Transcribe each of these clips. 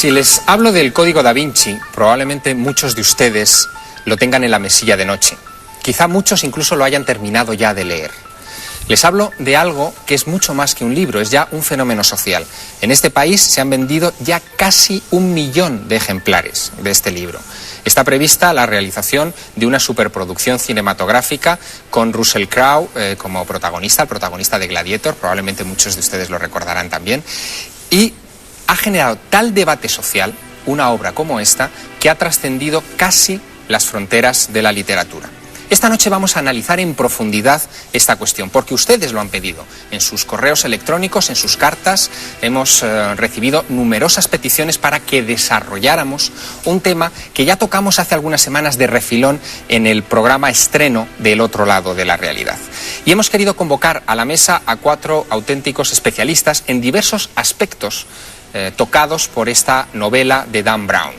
Si les hablo del Código Da Vinci, probablemente muchos de ustedes lo tengan en la mesilla de noche. Quizá muchos incluso lo hayan terminado ya de leer. Les hablo de algo que es mucho más que un libro, es ya un fenómeno social. En este país se han vendido ya casi 1 millón de ejemplares de este libro. Está prevista la realización de una superproducción cinematográfica con Russell Crowe como protagonista, el protagonista de Gladiator, probablemente muchos de ustedes lo recordarán también, y ha generado tal debate social, una obra como esta, que ha trascendido casi las fronteras de la literatura. Esta noche vamos a analizar en profundidad esta cuestión, porque ustedes lo han pedido. En sus correos electrónicos, en sus cartas, hemos recibido numerosas peticiones para que desarrolláramos un tema que ya tocamos hace algunas semanas de refilón en el programa estreno del otro lado de la realidad. Y hemos querido convocar a la mesa a 4 auténticos especialistas en diversos aspectos tocados por esta novela de Dan Brown.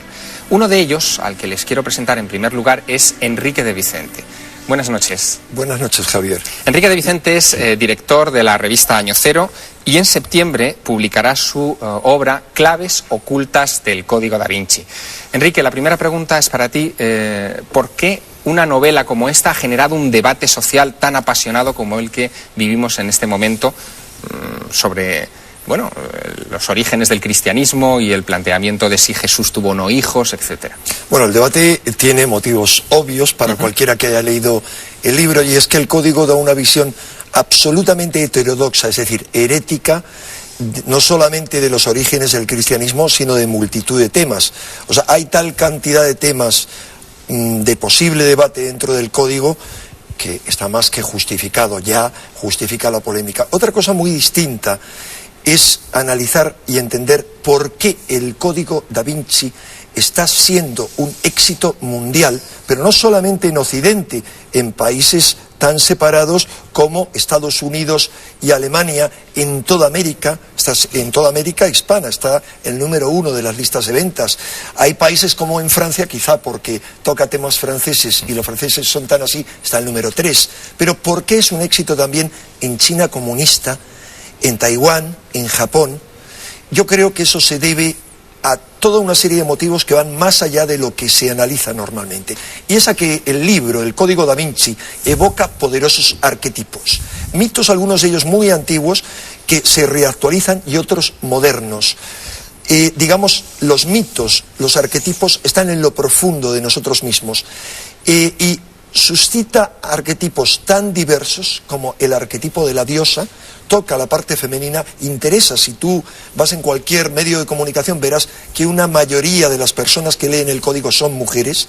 Uno de ellos, al que les quiero presentar en primer lugar, es Enrique de Vicente. Buenas noches. Buenas noches, Javier. Enrique de Vicente es director de la revista Año Cero y en septiembre publicará su obra Claves ocultas del Código Da Vinci. Enrique, la primera pregunta es para ti. ¿Por qué una novela como esta ha generado un debate social tan apasionado como el que vivimos en este momento sobre los orígenes del cristianismo y el planteamiento de si Jesús tuvo o no hijos, etcétera? Bueno, el debate tiene motivos obvios para cualquiera que haya leído el libro, y es que el código da una visión absolutamente heterodoxa, es decir, herética, no solamente de los orígenes del cristianismo, sino de multitud de temas. O sea, hay tal cantidad de temas de posible debate dentro del código que está más que justificado, ya justifica la polémica. Otra cosa muy distinta es analizar y entender por qué el Código Da Vinci está siendo un éxito mundial, pero no solamente en Occidente, en países tan separados como Estados Unidos y Alemania, en toda América hispana, está el número 1 de las listas de ventas. Hay países como en Francia, quizá porque toca temas franceses y los franceses son tan así, está el número 3. Pero ¿por qué es un éxito también en China comunista, en Taiwán, en Japón? Yo creo que eso se debe a toda una serie de motivos que van más allá de lo que se analiza normalmente. Y es a que el libro, el Código Da Vinci, evoca poderosos arquetipos. Mitos, algunos de ellos muy antiguos, que se reactualizan, y otros modernos. Digamos, los mitos, los arquetipos, están en lo profundo de nosotros mismos. Y suscita arquetipos tan diversos como el arquetipo de la diosa, toca la parte femenina, interesa. Si tú vas en cualquier medio de comunicación verás que una mayoría de las personas que leen el código son mujeres,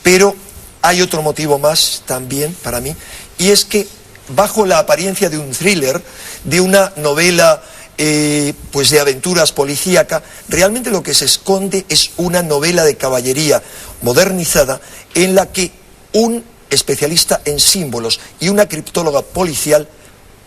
pero hay otro motivo más también para mí, y es que bajo la apariencia de un thriller, de una novela pues de aventuras policíaca, realmente lo que se esconde es una novela de caballería modernizada en la que un especialista en símbolos y una criptóloga policial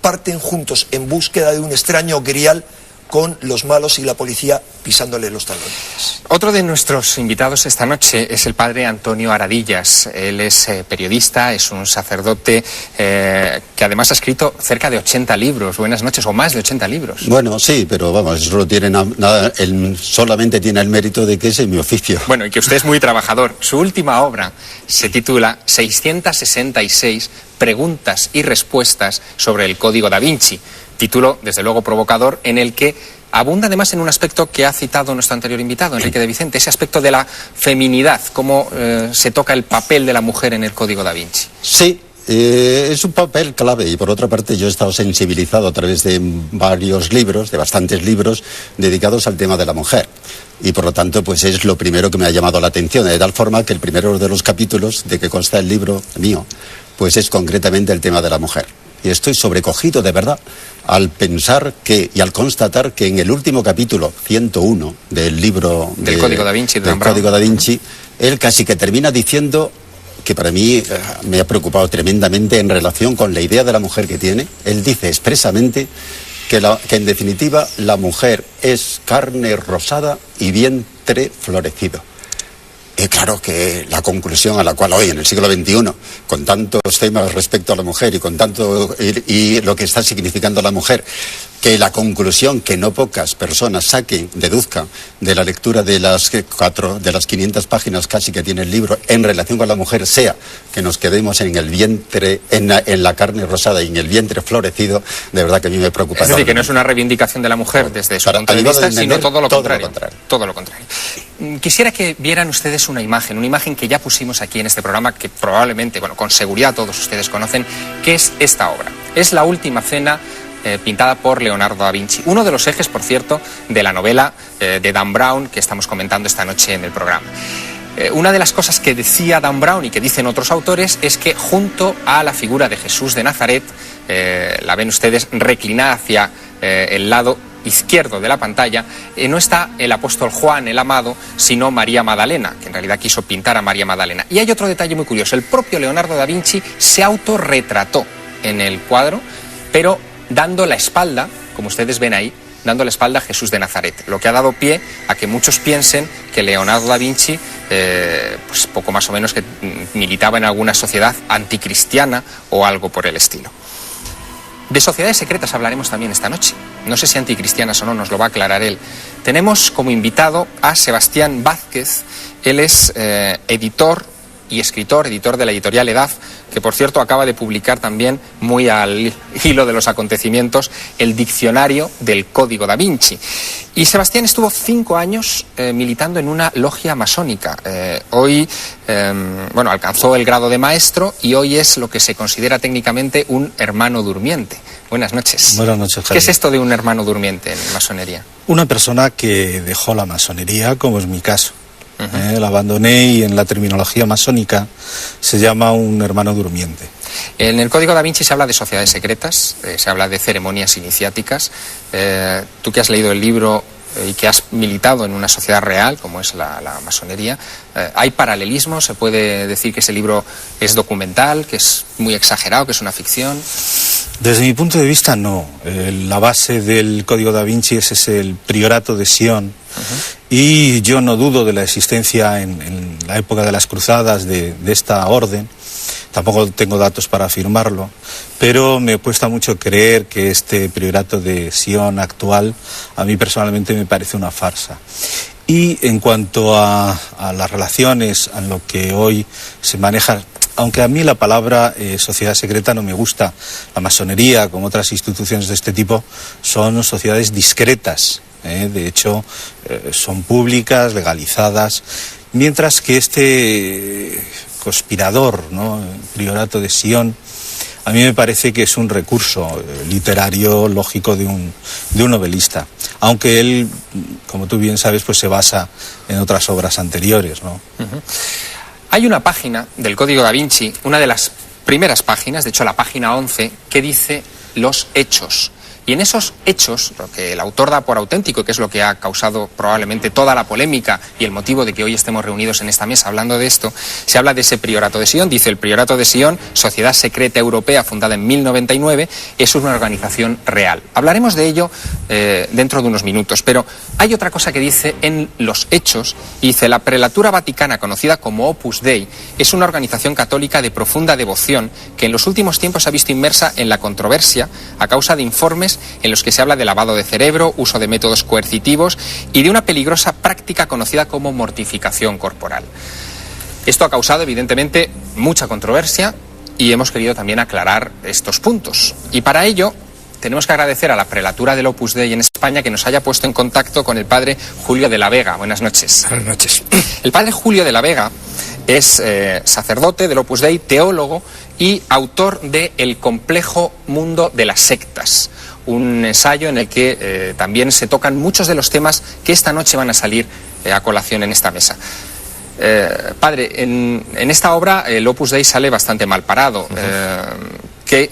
parten juntos en búsqueda de un extraño grial, con los malos y la policía pisándole los talones. Otro de nuestros invitados esta noche es el padre Antonio Aradillas. Él es periodista, es un sacerdote que además ha escrito cerca de 80 libros. Buenas noches, o más de 80 libros. Bueno, sí, pero vamos, eso no tiene nada, solamente tiene el mérito de que ese es mi oficio. Bueno, y que usted es muy trabajador. Su última obra se titula 666 preguntas y respuestas sobre el Código Da Vinci. Título, desde luego, provocador, en el que abunda además en un aspecto que ha citado nuestro anterior invitado, Enrique de Vicente, ese aspecto de la feminidad, cómo se toca el papel de la mujer en el Código Da Vinci. Sí, es un papel clave, y por otra parte yo he estado sensibilizado a través de varios libros, de bastantes libros, dedicados al tema de la mujer. Y por lo tanto, pues es lo primero que me ha llamado la atención, de tal forma que el primero de los capítulos de que consta el libro mío, pues es concretamente el tema de la mujer. Y estoy sobrecogido de verdad al pensar que, y al constatar que en el último capítulo, 101 del libro del Código Da Vinci, del Código Da Vinci, él casi que termina diciendo, que para mí me ha preocupado tremendamente en relación con la idea de la mujer que tiene. Él dice expresamente que en definitiva la mujer es carne rosada y vientre florecido. claro que la conclusión a la cual hoy, en el siglo XXI, con tantos temas respecto a la mujer y con tanto y lo que está significando la mujer, que la conclusión que no pocas personas deduzcan de la lectura de las 500 páginas casi que tiene el libro en relación con la mujer sea que nos quedemos en el vientre, en la carne rosada y en el vientre florecido, de verdad que a mí me preocupa. Es decir, que no es una reivindicación de la mujer desde su punto de vista, sino todo lo contrario. Todo lo contrario. Quisiera que vieran ustedes una imagen que ya pusimos aquí en este programa, que probablemente, bueno, con seguridad todos ustedes conocen, que es esta obra. Es La Última Cena, pintada por Leonardo da Vinci. Uno de los ejes, por cierto, de la novela de Dan Brown que estamos comentando esta noche en el programa. Una de las cosas que decía Dan Brown y que dicen otros autores es que junto a la figura de Jesús de Nazaret, la ven ustedes reclinada hacia el lado izquierdo de la pantalla, no está el apóstol Juan, el amado, sino María Magdalena, que en realidad quiso pintar a María Magdalena. Y hay otro detalle muy curioso: el propio Leonardo da Vinci se autorretrató en el cuadro, pero dando la espalda, como ustedes ven ahí, dando la espalda a Jesús de Nazaret, lo que ha dado pie a que muchos piensen que Leonardo da Vinci, pues poco más o menos que militaba en alguna sociedad anticristiana o algo por el estilo. De sociedades secretas hablaremos también esta noche. No sé si anticristianas o no, nos lo va a aclarar él. Tenemos como invitado a Sebastián Vázquez. Él es editor y escritor, editor de la editorial EDAF, que por cierto acaba de publicar también, muy al hilo de los acontecimientos, el diccionario del Código da Vinci. Y Sebastián estuvo 5 años militando en una logia masónica. Hoy, alcanzó el grado de maestro y hoy es lo que se considera técnicamente un hermano durmiente. Buenas noches. Buenas noches, Javier. ¿Qué es esto de un hermano durmiente en masonería? Una persona que dejó la masonería, como es mi caso. La abandoné y en la terminología masónica se llama un hermano durmiente. En el Código da Vinci se habla de sociedades secretas, se habla de ceremonias iniciáticas. Tú que has leído el libro y que has militado en una sociedad real como es la masonería, ¿hay paralelismos? ¿Se puede decir que ese libro es documental, que es muy exagerado, que es una ficción? Desde mi punto de vista, no. La base del Código da Vinci es el priorato de Sion. Y yo no dudo de la existencia en la época de las cruzadas de esta orden. Tampoco tengo datos para afirmarlo, pero me cuesta mucho creer que este priorato de Sion actual a mí personalmente me parece una farsa. Y en cuanto a las relaciones, a lo que hoy se maneja, aunque a mí la palabra sociedad secreta no me gusta, la masonería, como otras instituciones de este tipo, son sociedades discretas. De hecho, son públicas, legalizadas, mientras que este conspirador, ¿no?, el priorato de Sion, a mí me parece que es un recurso literario lógico de un novelista, aunque él, como tú bien sabes, pues se basa en otras obras anteriores, ¿no? Hay una página del Código da Vinci, una de las primeras páginas, de hecho la página 11, que dice los hechos. Y en esos hechos, lo que el autor da por auténtico, que es lo que ha causado probablemente toda la polémica y el motivo de que hoy estemos reunidos en esta mesa hablando de esto, se habla de ese priorato de Sion. Dice: el priorato de Sion, sociedad secreta europea fundada en 1099, es una organización real. Hablaremos de ello dentro de unos minutos, pero hay otra cosa que dice en los hechos, y dice: la prelatura vaticana, conocida como Opus Dei, es una organización católica de profunda devoción que en los últimos tiempos se ha visto inmersa en la controversia a causa de informes en los que se habla de lavado de cerebro, uso de métodos coercitivos y de una peligrosa práctica conocida como mortificación corporal. Esto ha causado, evidentemente, mucha controversia y hemos querido también aclarar estos puntos. Y para ello tenemos que agradecer a la prelatura del Opus Dei en España que nos haya puesto en contacto con el padre Julio de la Vega. Buenas noches. Buenas noches. El padre Julio de la Vega es sacerdote del Opus Dei, teólogo y autor de El complejo mundo de las sectas, un ensayo en el que también se tocan muchos de los temas que esta noche van a salir a colación en esta mesa. Padre, en esta obra el Opus Dei sale bastante mal parado. ¿Qué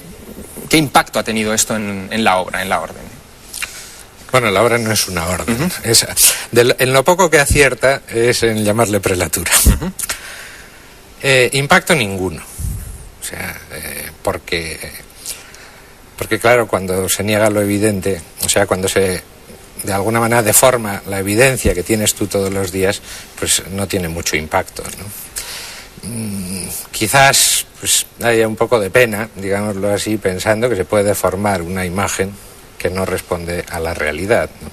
impacto ha tenido esto en la obra, en la orden? Bueno, la obra no es una orden. En lo poco que acierta es en llamarle prelatura. Impacto ninguno. O sea, porque claro, cuando se niega lo evidente, o sea, cuando se de alguna manera deforma la evidencia que tienes tú todos los días, pues no tiene mucho impacto, ¿no? Quizás pues haya un poco de pena, digámoslo así, pensando que se puede deformar una imagen que no responde a la realidad, ¿no?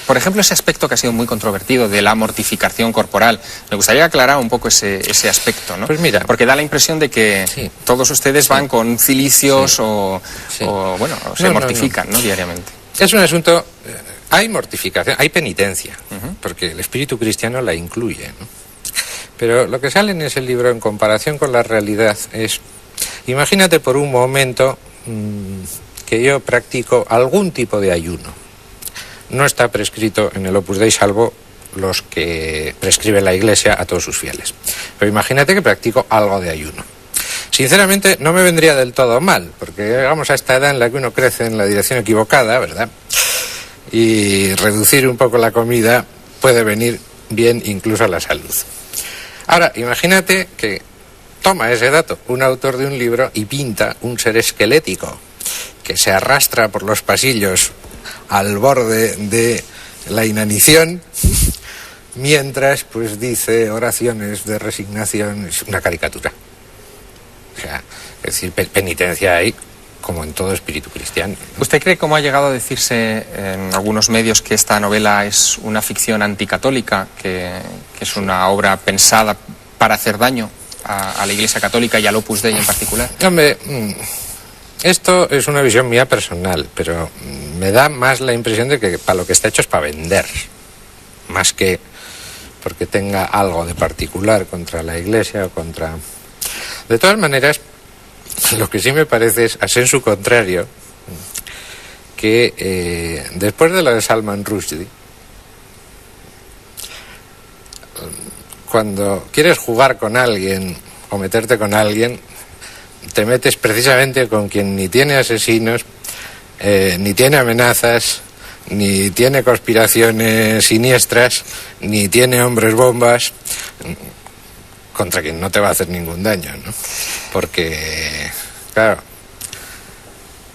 Por ejemplo, ese aspecto que ha sido muy controvertido de la mortificación corporal. Me gustaría aclarar un poco ese aspecto, ¿no? Pues mira, porque da la impresión de que todos ustedes van con cilicios o se mortifican, ¿no? Diariamente. Es un asunto... hay mortificación, hay penitencia, porque el espíritu cristiano la incluye, ¿no? Pero lo que sale en ese libro en comparación con la realidad es... Imagínate por un momento que yo practico algún tipo de ayuno. No está prescrito en el Opus Dei, salvo los que prescribe la Iglesia a todos sus fieles. Pero imagínate que practico algo de ayuno. Sinceramente, no me vendría del todo mal, porque llegamos a esta edad en la que uno crece en la dirección equivocada, ¿verdad? Y reducir un poco la comida puede venir bien incluso a la salud. Ahora, imagínate que toma ese dato un autor de un libro y pinta un ser esquelético que se arrastra por los pasillos al borde de la inanición, mientras pues dice oraciones de resignación. Es una caricatura. O sea, es decir, penitencia hay como en todo espíritu cristiano, ¿no? ¿Usted cree, como ha llegado a decirse en algunos medios, que esta novela es una ficción anticatólica, que es una obra pensada para hacer daño a la Iglesia Católica y al Opus Dei en particular? Hombre, esto es una visión mía personal, pero me da más la impresión de que para lo que está hecho es para vender, más que porque tenga algo de particular contra la Iglesia o contra... De todas maneras, lo que sí me parece es, a sensu contrario, que después de lo de Salman Rushdie, cuando quieres jugar con alguien o meterte con alguien, te metes precisamente con quien ni tiene asesinos, ni tiene amenazas, ni tiene conspiraciones siniestras, ni tiene hombres bombas, contra quien no te va a hacer ningún daño, ¿no? Porque, claro,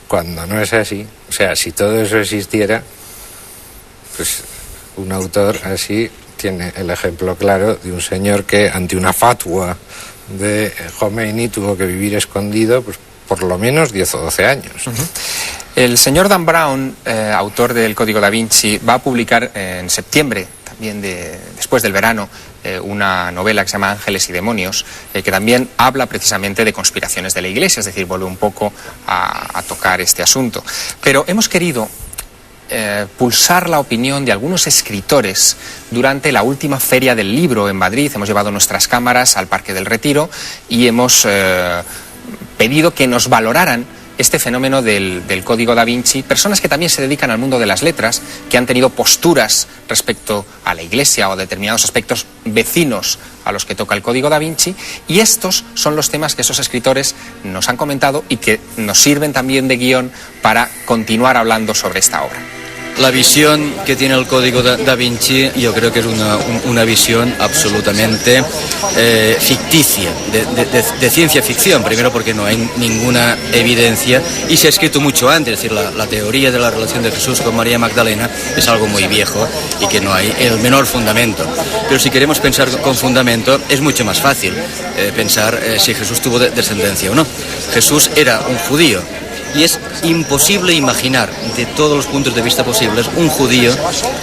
cuando no es así, o sea, si todo eso existiera, pues un autor así tiene el ejemplo claro de un señor que ante una fatwa de Khomeini tuvo que vivir escondido pues por lo menos 10 o 12 años. El señor Dan Brown, autor del Código da Vinci, va a publicar en septiembre, también después del verano, una novela que se llama Ángeles y Demonios, que también habla precisamente de conspiraciones de la Iglesia, es decir, vuelve un poco a tocar este asunto. Pero hemos querido pulsar la opinión de algunos escritores durante la última feria del libro en Madrid. Hemos llevado nuestras cámaras al Parque del Retiro y hemos pedido que nos valoraran este fenómeno del Código da Vinci, personas que también se dedican al mundo de las letras, que han tenido posturas respecto a la Iglesia o determinados aspectos vecinos a los que toca el Código da Vinci, y estos son los temas que esos escritores nos han comentado y que nos sirven también de guión para continuar hablando sobre esta obra. La visión que tiene el Código da Vinci yo creo que es una visión absolutamente ficticia, de ciencia ficción, primero porque no hay ninguna evidencia y se ha escrito mucho antes, es decir, la teoría de la relación de Jesús con María Magdalena es algo muy viejo y que no hay el menor fundamento. Pero si queremos pensar con fundamento es mucho más fácil pensar si Jesús tuvo descendencia o no. Jesús era un judío. Y es imposible imaginar, de todos los puntos de vista posibles, un judío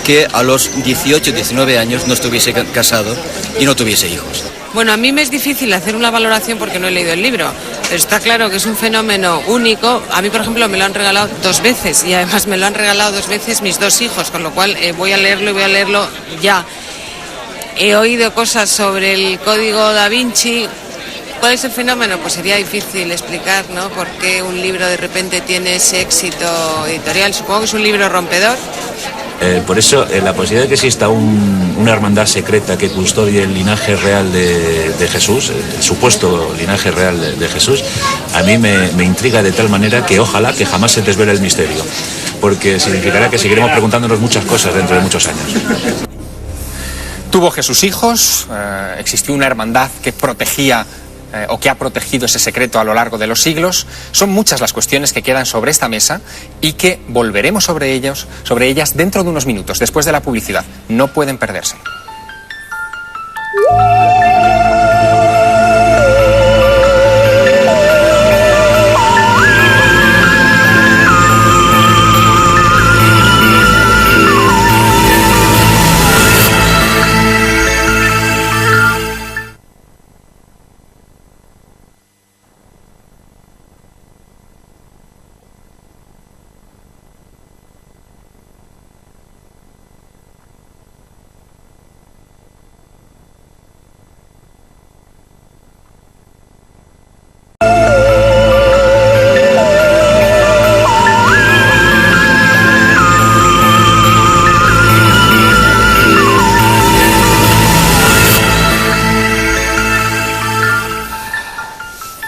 que a los 18, 19 años no estuviese casado y no tuviese hijos. Bueno, a mí me es difícil hacer una valoración porque no he leído el libro, pero está claro que es un fenómeno único. A mí, por ejemplo, me lo han regalado 2 veces y además me lo han regalado 2 veces mis 2 hijos, con lo cual voy a leerlo ya. He oído cosas sobre el Código da Vinci. ¿Cuál es el fenómeno? Pues sería difícil explicar, ¿no? ¿Por qué un libro de repente tiene ese éxito editorial? Supongo que es un libro rompedor. Por eso, la posibilidad de que exista una hermandad secreta que custodie el linaje real de Jesús, el supuesto linaje real de Jesús, a mí me intriga de tal manera que ojalá que jamás se desvele el misterio, porque significará que seguiremos preguntándonos muchas cosas dentro de muchos años. Tuvo Jesús hijos, existió una hermandad que protegía o que ha protegido ese secreto a lo largo de los siglos. Son muchas las cuestiones que quedan sobre esta mesa y que volveremos sobre ellas dentro de unos minutos, después de la publicidad. No pueden perderse.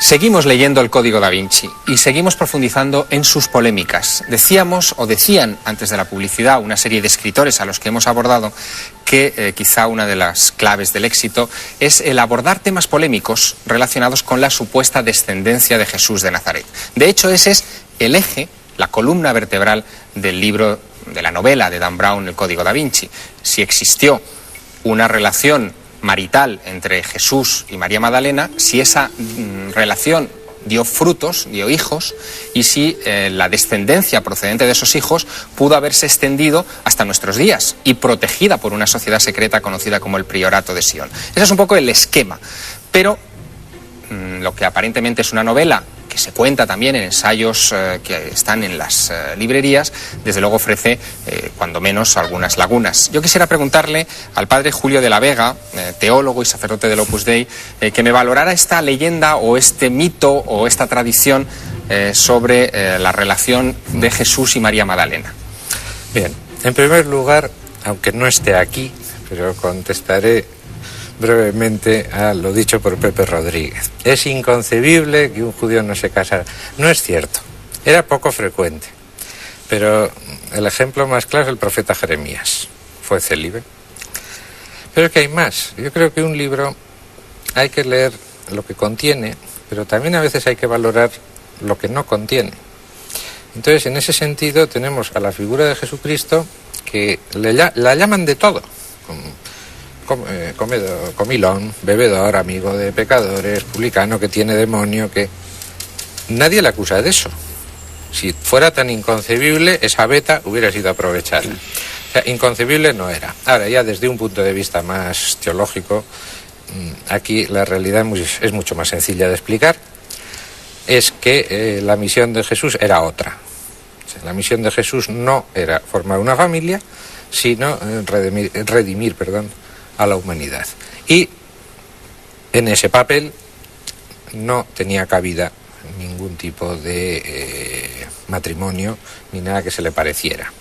Seguimos leyendo el Código da Vinci y seguimos profundizando en sus polémicas. Decíamos, o decían antes de la publicidad, una serie de escritores a los que hemos abordado, que quizá una de las claves del éxito es el abordar temas polémicos relacionados con la supuesta descendencia de Jesús de Nazaret. De hecho, ese es el eje, la columna vertebral del libro, de la novela de Dan Brown, El Código da Vinci. Si existió una relación marital entre Jesús y María Magdalena, si esa relación dio frutos, dio hijos, y si la descendencia procedente de esos hijos pudo haberse extendido hasta nuestros días y protegida por una sociedad secreta conocida como el Priorato de Sion. Ese es un poco el esquema, pero lo que aparentemente es una novela que se cuenta también en ensayos que están en las librerías, desde luego ofrece, cuando menos, algunas lagunas. Yo quisiera preguntarle al padre Julio de la Vega, teólogo y sacerdote del Opus Dei, que me valorara esta leyenda o este mito o esta tradición sobre la relación de Jesús y María Magdalena. Bien, en primer lugar, aunque no esté aquí, pero contestaré brevemente a lo dicho por Pepe Rodríguez. Es inconcebible que un judío no se casara. No es cierto. Era poco frecuente. Pero el ejemplo más claro es el profeta Jeremías. Fue célibe. Pero es que hay más. Yo creo que un libro hay que leer lo que contiene, pero también a veces hay que valorar lo que no contiene. Entonces, en ese sentido, tenemos a la figura de Jesucristo que la llaman de todo. Comilón, bebedor, amigo de pecadores, publicano, que tiene demonio, que nadie le acusa de eso. Si fuera tan inconcebible, esa beta hubiera sido aprovechada. O sea, inconcebible no era. Ahora, ya desde un punto de vista más teológico, aquí la realidad es mucho más sencilla de explicar. Es que la misión de Jesús era otra. O sea, la misión de Jesús no era formar una familia, sino redimir a la humanidad. Y en ese papel no tenía cabida ningún tipo de matrimonio ni nada que se le pareciera.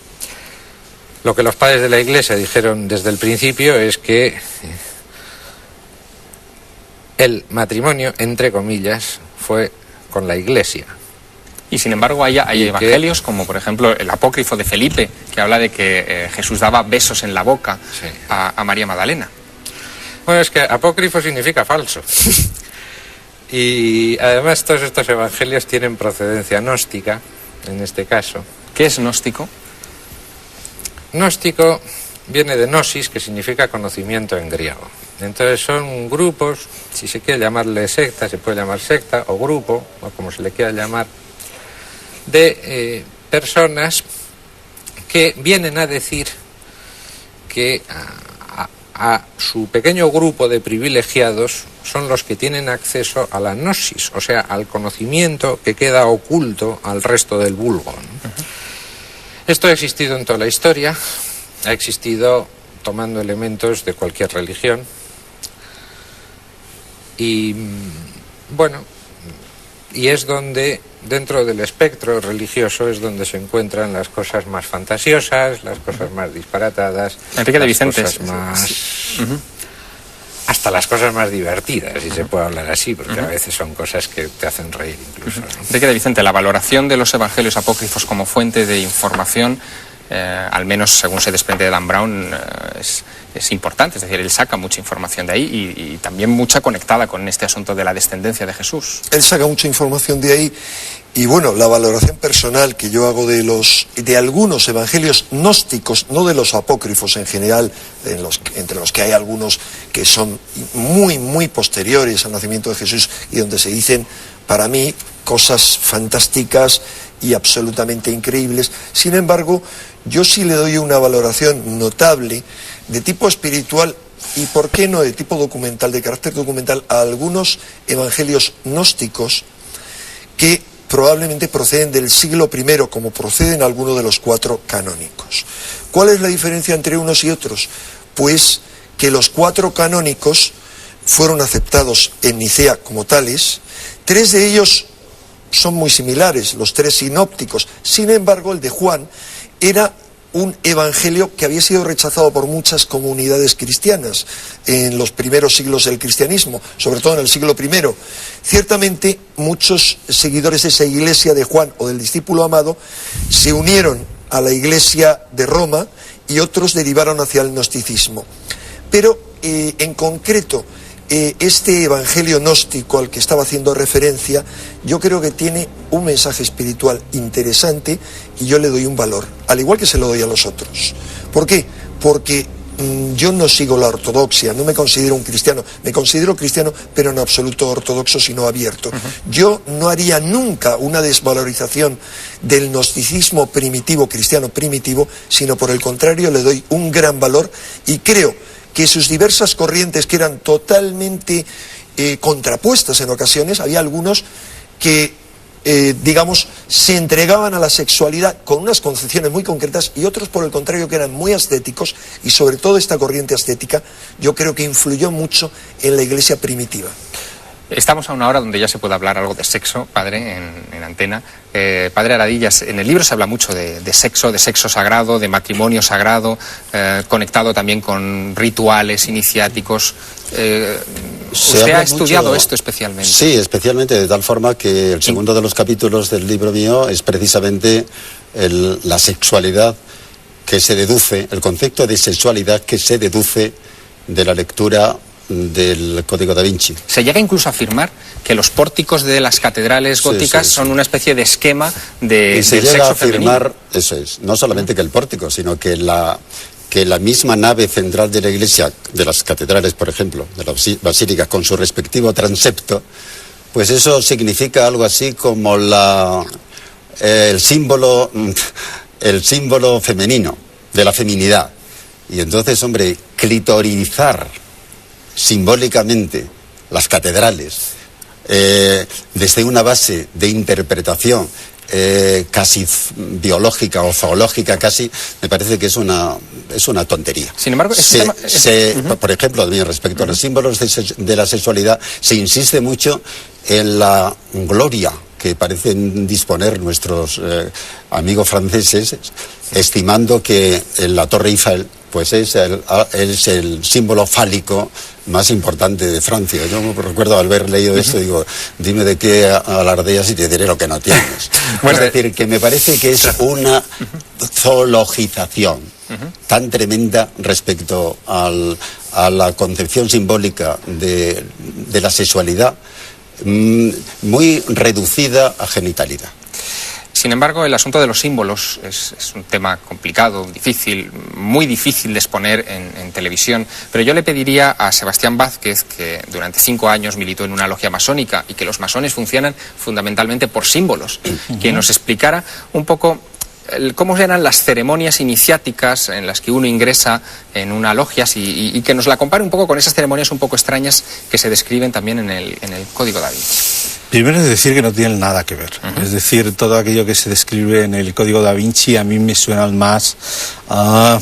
Lo que los padres de la Iglesia dijeron desde el principio es que el matrimonio, entre comillas, fue con la Iglesia. Y sin embargo hay evangelios como por ejemplo el apócrifo de Felipe, que habla de que Jesús daba besos en la boca a María Magdalena. Bueno, es que apócrifo significa falso. Y además todos estos evangelios tienen procedencia gnóstica, en este caso. ¿Qué es gnóstico? Gnóstico viene de gnosis, que significa conocimiento en griego. Entonces son grupos, si se quiere llamarle secta, se puede llamar secta o grupo, o como se le quiera llamar, de personas que vienen a decir que a su pequeño grupo de privilegiados son los que tienen acceso a la gnosis, o sea, al conocimiento que queda oculto al resto del vulgo, ¿no? Esto ha existido en toda la historia, ha existido tomando elementos de cualquier religión y, bueno, y es donde, dentro del espectro religioso, es donde se encuentran las cosas más fantasiosas, las cosas más disparatadas, Enrique de Vicente, hasta las cosas más divertidas, si se puede hablar así, porque a veces son cosas que te hacen reír incluso, ¿no? Enrique de Vicente, la valoración de los evangelios apócrifos como fuente de información, al menos según se desprende de Dan Brown, es es importante, es decir, él saca mucha información de ahí y también mucha conectada con este asunto de la descendencia de Jesús. Él saca mucha información de ahí y bueno, la valoración personal que yo hago de algunos evangelios gnósticos, no de los apócrifos en general, entre los que hay algunos que son muy, muy posteriores al nacimiento de Jesús y donde se dicen, para mí, cosas fantásticas y absolutamente increíbles. Sin embargo, yo sí le doy una valoración notable de tipo espiritual y, ¿por qué no, de tipo documental, de carácter documental, a algunos evangelios gnósticos que probablemente proceden del siglo I, como proceden algunos de los 4 canónicos. ¿Cuál es la diferencia entre unos y otros? Pues que los 4 canónicos fueron aceptados en Nicea como tales. 3 de ellos son muy similares, los 3 sinópticos. Sin embargo, el de Juan era un evangelio que había sido rechazado por muchas comunidades cristianas en los primeros siglos del cristianismo, sobre todo en el siglo I. Ciertamente, muchos seguidores de esa iglesia de Juan o del discípulo amado se unieron a la iglesia de Roma y otros derivaron hacia el gnosticismo. Pero, en concreto, este evangelio gnóstico al que estaba haciendo referencia, yo creo que tiene un mensaje espiritual interesante y yo le doy un valor, al igual que se lo doy a los otros. ¿Por qué? Porque yo no sigo la ortodoxia, no me considero un cristiano, me considero cristiano, pero en absoluto ortodoxo, sino abierto. Yo no haría nunca una desvalorización del gnosticismo primitivo, cristiano primitivo, sino por el contrario le doy un gran valor y creo que sus diversas corrientes, que eran totalmente contrapuestas en ocasiones, había algunos que, se entregaban a la sexualidad con unas concepciones muy concretas y otros, por el contrario, que eran muy ascéticos, y sobre todo esta corriente ascética, yo creo que influyó mucho en la iglesia primitiva. Estamos a una hora donde ya se puede hablar algo de sexo, padre, en antena. Padre Aradillas, en el libro se habla mucho de sexo sagrado, de matrimonio sagrado, conectado también con rituales iniciáticos. ¿Usted ha estudiado esto especialmente? Sí, especialmente, de tal forma que el segundo de los capítulos del libro mío es precisamente la sexualidad que se deduce, el concepto de sexualidad que se deduce de la lectura del Código da Vinci. Se llega incluso a afirmar que los pórticos de las catedrales góticas son una especie de esquema del sexo femenino. Se llega a afirmar, eso es, no solamente que el pórtico, sino que la misma nave central de la iglesia, de las catedrales, por ejemplo, de las basílicas, con su respectivo transepto, pues eso significa algo así como el símbolo femenino, de la feminidad. Y entonces, hombre, clitoridizar simbólicamente las catedrales desde una base de interpretación casi biológica o zoológica casi, me parece que es una tontería. Sin embargo, por ejemplo, respecto a los símbolos de la sexualidad, se insiste mucho en la gloria que parecen disponer nuestros amigos franceses, estimando que la Torre Eiffel pues es el símbolo fálico más importante de Francia. Yo me recuerdo al haber leído esto, digo, dime de qué alardeas y te diré lo que no tienes. Bueno, es decir, que me parece que es una zoologización tan tremenda respecto a la concepción simbólica de la sexualidad, muy reducida a genitalidad. Sin embargo, el asunto de los símbolos es un tema complicado, difícil, muy difícil de exponer en televisión, pero yo le pediría a Sebastián Vázquez, que durante 5 años militó en una logia masónica y que los masones funcionan fundamentalmente por símbolos, que nos explicara un poco cómo eran las ceremonias iniciáticas en las que uno ingresa en una logia y que nos la compare un poco con esas ceremonias un poco extrañas que se describen también en el Código da Vinci. Primero es decir que no tienen nada que ver. Es decir, todo aquello que se describe en el Código da Vinci a mí me suenan más a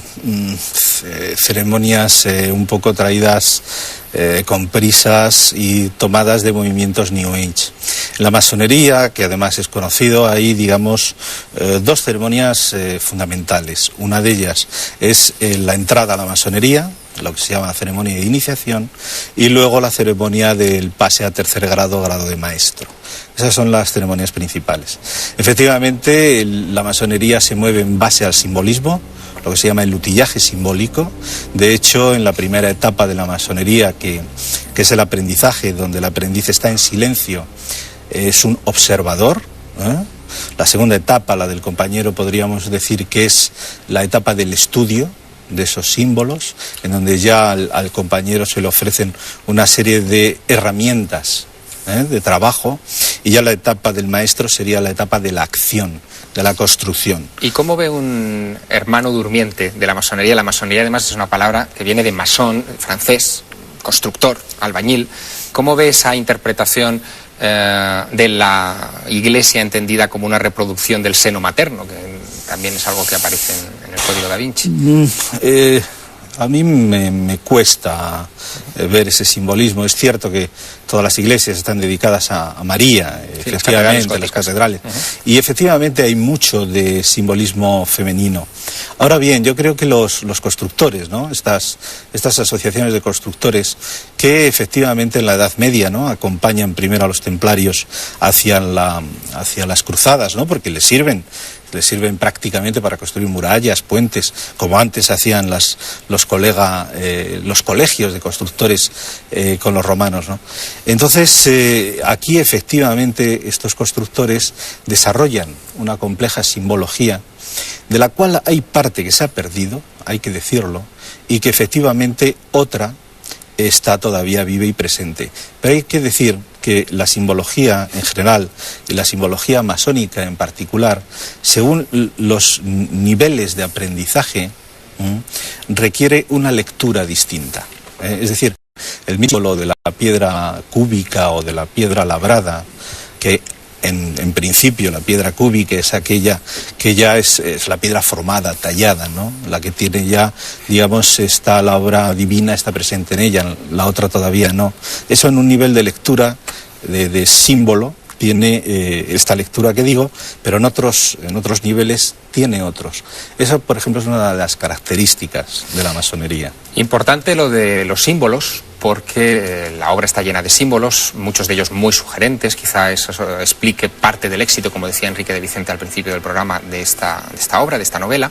ceremonias un poco traídas con prisas y tomadas de movimientos New Age. En la masonería, que además es conocido, hay, digamos, 2 ceremonias fundamentales. Una de ellas es la entrada a la masonería, lo que se llama la ceremonia de iniciación, y luego la ceremonia del pase a tercer grado, grado de maestro. Esas son las ceremonias principales. Efectivamente, la masonería se mueve en base al simbolismo. lo que se llama el utillaje simbólico. De hecho, en la primera etapa de la masonería, que es el aprendizaje, donde el aprendiz está en silencio, es un observador, ¿eh? La segunda etapa, la del compañero, podríamos decir que es la etapa del estudio de esos símbolos, en donde ya al compañero se le ofrecen una serie de herramientas de trabajo, y ya la etapa del maestro sería la etapa de la acción, de la construcción. ¿Y cómo ve un hermano durmiente de la masonería? La masonería además es una palabra que viene de masón, francés, constructor, albañil. ¿Cómo ve esa interpretación de la Iglesia entendida como una reproducción del seno materno, que también es algo que aparece en el Código da Vinci? A mí me cuesta ver ese simbolismo. Es cierto que todas las iglesias están dedicadas a María, sí, efectivamente, las catedrales. Y efectivamente hay mucho de simbolismo femenino. Ahora bien, yo creo que los constructores, ¿no? Estas asociaciones de constructores que efectivamente en la Edad Media, ¿no?, acompañan primero a los templarios hacia las cruzadas, ¿no?, porque les sirven prácticamente para construir murallas, puentes, como antes hacían los colegios de constructores con los romanos, ¿no? Entonces, aquí efectivamente estos constructores desarrollan una compleja simbología, de la cual hay parte que se ha perdido, hay que decirlo, y que efectivamente otra está todavía viva y presente. Pero hay que decir que la simbología en general y la simbología masónica en particular, según los niveles de aprendizaje, requiere una lectura distinta. Es decir, el mismo símbolo de la piedra cúbica o de la piedra labrada, que en principio la piedra cúbica es aquella que ya es la piedra formada, tallada, ¿no?, la que tiene ya, digamos, está la obra divina, está presente en ella, la otra todavía no. Eso en un nivel de lectura, de símbolo, tiene esta lectura que digo, pero en otros niveles tiene otros. Eso, por ejemplo, es una de las características de la masonería. Importante lo de los símbolos, porque la obra está llena de símbolos, muchos de ellos muy sugerentes. Quizá eso explique parte del éxito, como decía Enrique de Vicente al principio del programa, de esta obra, de esta novela.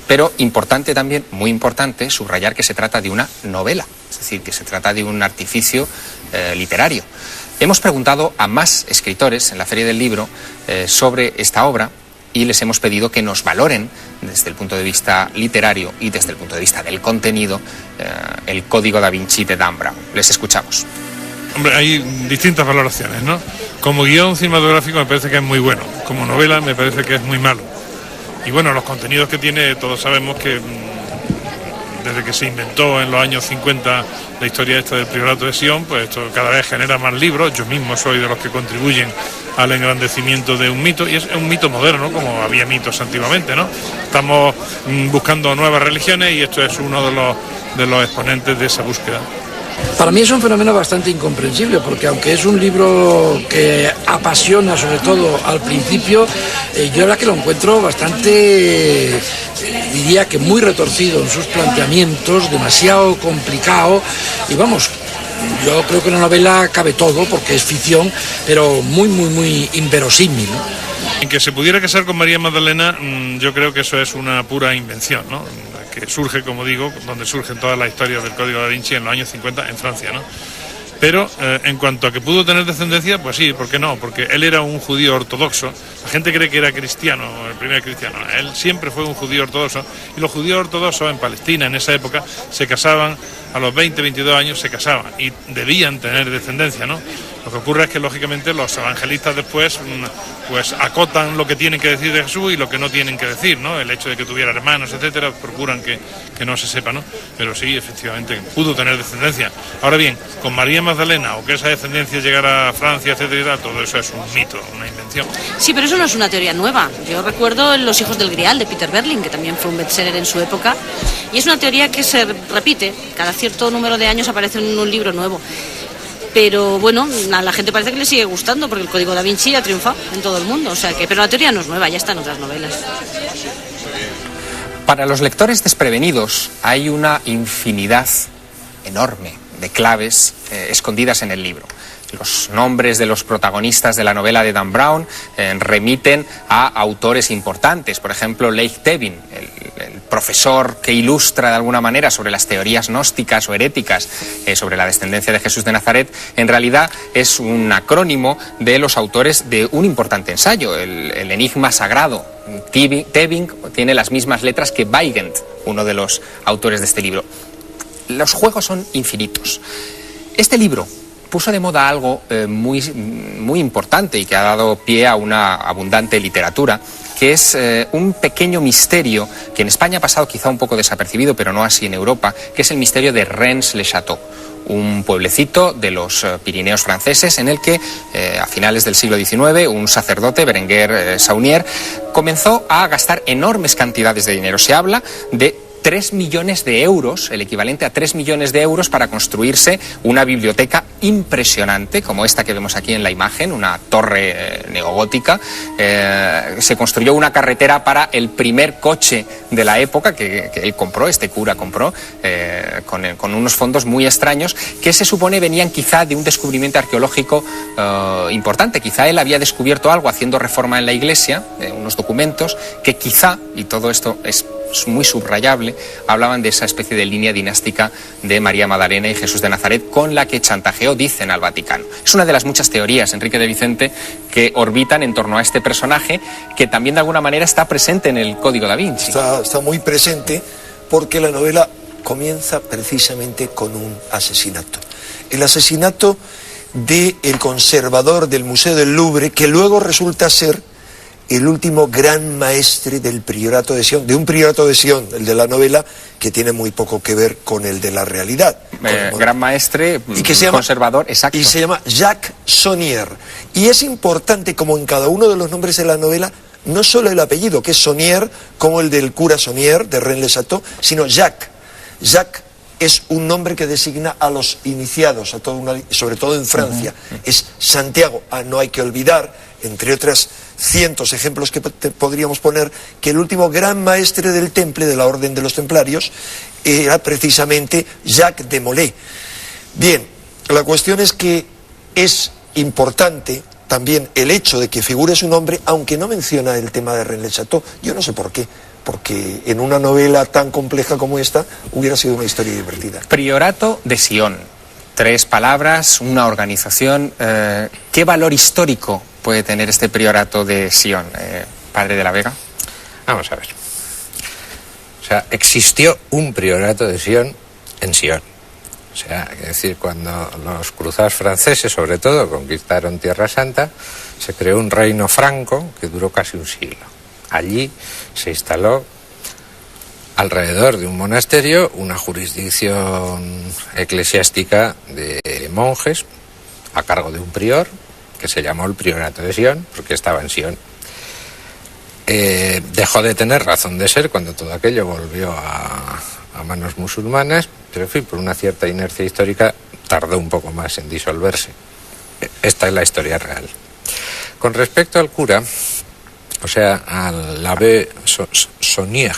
Pero importante también, muy importante, subrayar que se trata de una novela, es decir, que se trata de un artificio literario. Hemos preguntado a más escritores en la Feria del Libro sobre esta obra, y les hemos pedido que nos valoren desde el punto de vista literario y desde el punto de vista del contenido el Código da Vinci de Dan Brown. Les escuchamos. Hombre, hay distintas valoraciones, ¿no? Como guión cinematográfico me parece que es muy bueno, como novela me parece que es muy malo. Y bueno, los contenidos que tiene, todos sabemos que desde que se inventó en los años 50 la historia esta del priorato de Sion, pues esto cada vez genera más libros. Yo mismo soy de los que contribuyen al engrandecimiento de un mito, y es un mito moderno, como había mitos antiguamente, ¿no? Estamos buscando nuevas religiones y esto es uno de los exponentes de esa búsqueda. Para mí es un fenómeno bastante incomprensible, porque aunque es un libro que apasiona sobre todo al principio, yo la que lo encuentro bastante, diría que muy retorcido en sus planteamientos, demasiado complicado, y vamos, yo creo que en una novela cabe todo porque es ficción, pero muy inverosímil, ¿no? En que se pudiera casar con María Magdalena, yo creo que eso es una pura invención, ¿no?, que surge, como digo, donde surgen todas las historias del Código da Vinci en los años 50 en Francia, ¿no? Pero en cuanto a que pudo tener descendencia, pues sí, ¿por qué no? Porque él era un judío ortodoxo. La gente cree que era cristiano, el primer cristiano. Él siempre fue un judío ortodoxo, y los judíos ortodoxos en Palestina en esa época se casaban a los 20, 22 años, se casaban y debían tener descendencia, ¿no? Lo que ocurre es que, lógicamente, los evangelistas después pues acotan lo que tienen que decir de Jesús y lo que no tienen que decir, ¿no? El hecho de que tuviera hermanos, etcétera, procuran que no se sepa, ¿no? Pero sí, efectivamente, pudo tener descendencia. Ahora bien, con María Magdalena, o que esa descendencia llegara a Francia, etcétera, todo eso es un mito, una invención. Sí, pero eso no es una teoría nueva. Yo recuerdo Los hijos del Grial, de Peter Berling, que también fue un bestseller en su época, y es una teoría que se repite. Cada cierto número de años aparece en un libro nuevo. Pero bueno, a la gente parece que le sigue gustando, porque el Código da Vinci ha triunfado en todo el mundo. O sea que, pero la teoría no es nueva, ya está en otras novelas. Para los lectores desprevenidos hay una infinidad enorme de claves escondidas en el libro. Los nombres de los protagonistas de la novela de Dan Brown remiten a autores importantes. Por ejemplo, Leigh Tevin, profesor que ilustra de alguna manera sobre las teorías gnósticas o heréticas sobre la descendencia de Jesús de Nazaret, en realidad es un acrónimo de los autores de un importante ensayo, el Enigma Sagrado. Teving tiene las mismas letras que Weigand, uno de los autores de este libro. Los juegos son infinitos. Este libro puso de moda algo muy importante y que ha dado pie a una abundante literatura, que es un pequeño misterio que en España ha pasado quizá un poco desapercibido, pero no así en Europa, que es el misterio de Rennes-le-Château, un pueblecito de los Pirineos franceses en el que a finales del siglo XIX un sacerdote, Berenguer Saunier, comenzó a gastar enormes cantidades de dinero. Se habla de 3 millones de euros, el equivalente a 3 millones de euros para construirse una biblioteca impresionante, como esta que vemos aquí en la imagen, una torre neogótica. Se construyó una carretera para el primer coche de la época que él compró, este cura compró, con unos fondos muy extraños, que se supone venían quizá de un descubrimiento arqueológico importante. Quizá él había descubierto algo haciendo reforma en la iglesia, unos documentos que quizá, y todo esto es muy subrayable, hablaban de esa especie de línea dinástica de María Magdalena y Jesús de Nazaret con la que chantajeó, dicen, al Vaticano. Es una de las muchas teorías, Enrique de Vicente, que orbitan en torno a este personaje que también de alguna manera está presente en el Código da Vinci. Está muy presente porque la novela comienza precisamente con un asesinato. El asesinato del conservador del Museo del Louvre, que luego resulta ser el último gran maestre del priorato de Sion, de un priorato de Sion, el de la novela, que tiene muy poco que ver con el de la realidad. Gran maestre, y que se llama, conservador, exacto. Y se llama Jacques Saunier. Y es importante, como en cada uno de los nombres de la novela, no solo el apellido, que es Saunier, como el del cura Saunier, de Rennes-le-Château, sino Jacques. Jacques es un nombre que designa a los iniciados, sobre todo en Francia. Es Santiago. No hay que olvidar, entre otras cientos ejemplos que podríamos poner, que el último gran maestre del Temple, de la Orden de los Templarios, era precisamente Jacques de Molay. Bien, la cuestión es que es importante también el hecho de que figure su nombre, aunque no menciona el tema de Rennes-le-Château. Yo no sé por qué, porque en una novela tan compleja como esta hubiera sido una historia divertida. Priorato de Sion, 3 palabras, una organización. ¿Qué valor histórico puede tener este priorato de Sion, padre de la Vega? Vamos a ver. O sea, existió un priorato de Sion en Sion. O sea, es decir, cuando los cruzados franceses, sobre todo, conquistaron Tierra Santa, se creó un reino franco que duró casi un siglo. Allí se instaló, alrededor de un monasterio, una jurisdicción eclesiástica de monjes a cargo de un prior, que se llamó el Priorato de Sion, porque estaba en Sion. Dejó de tener razón de ser cuando todo aquello volvió a manos musulmanas, pero en fin, por una cierta inercia histórica tardó un poco más en disolverse. Esta es la historia real. Con respecto al cura, o sea, al abbé Saunier,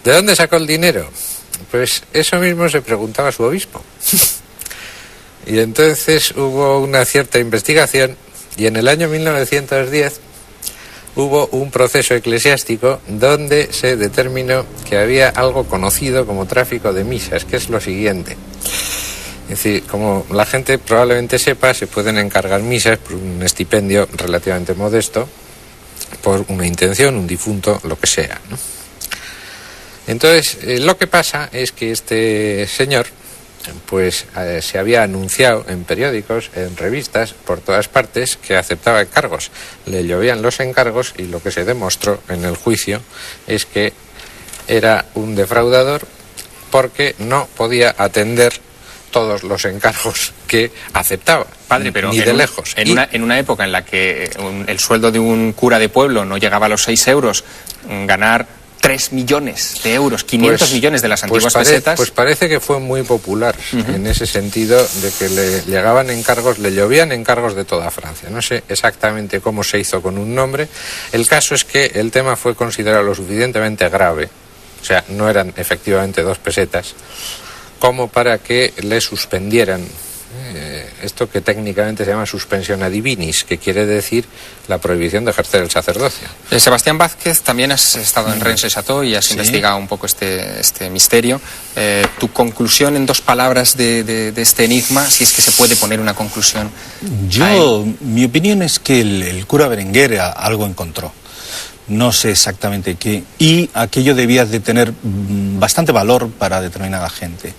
¿de dónde sacó el dinero? Pues eso mismo se preguntaba su obispo. Y entonces hubo una cierta investigación y en el año 1910 hubo un proceso eclesiástico donde se determinó que había algo conocido como tráfico de misas, que es lo siguiente. Es decir, como la gente probablemente sepa, se pueden encargar misas por un estipendio relativamente modesto, por una intención, un difunto, lo que sea, ¿no? Entonces, lo que pasa es que este señor, pues se había anunciado en periódicos, en revistas, por todas partes, que aceptaba encargos. Le llovían los encargos y lo que se demostró en el juicio es que era un defraudador porque no podía atender todos los encargos que aceptaba. Padre, pero ni de lejos. En una época en la que el sueldo de un cura de pueblo no llegaba a los 6 euros, ganar 3 millones de euros, 500 millones de las antiguas pesetas. Pues parece que fue muy popular en ese sentido, de que le llegaban encargos, le llovían encargos de toda Francia. No sé exactamente cómo se hizo con un nombre. El caso es que el tema fue considerado lo suficientemente grave, o sea, no eran efectivamente 2 pesetas, como para que le suspendieran esto que técnicamente se llama suspensión divinis, que quiere decir la prohibición de ejercer el sacerdocio. Sebastián Vázquez, también has estado en Rennes Chateau y has investigado un poco este misterio. Tu conclusión en 2 palabras de este enigma, si es que se puede poner una conclusión. Mi opinión es que el cura Berenguer algo encontró. No sé exactamente qué, y aquello debía de tener bastante valor para determinada gente.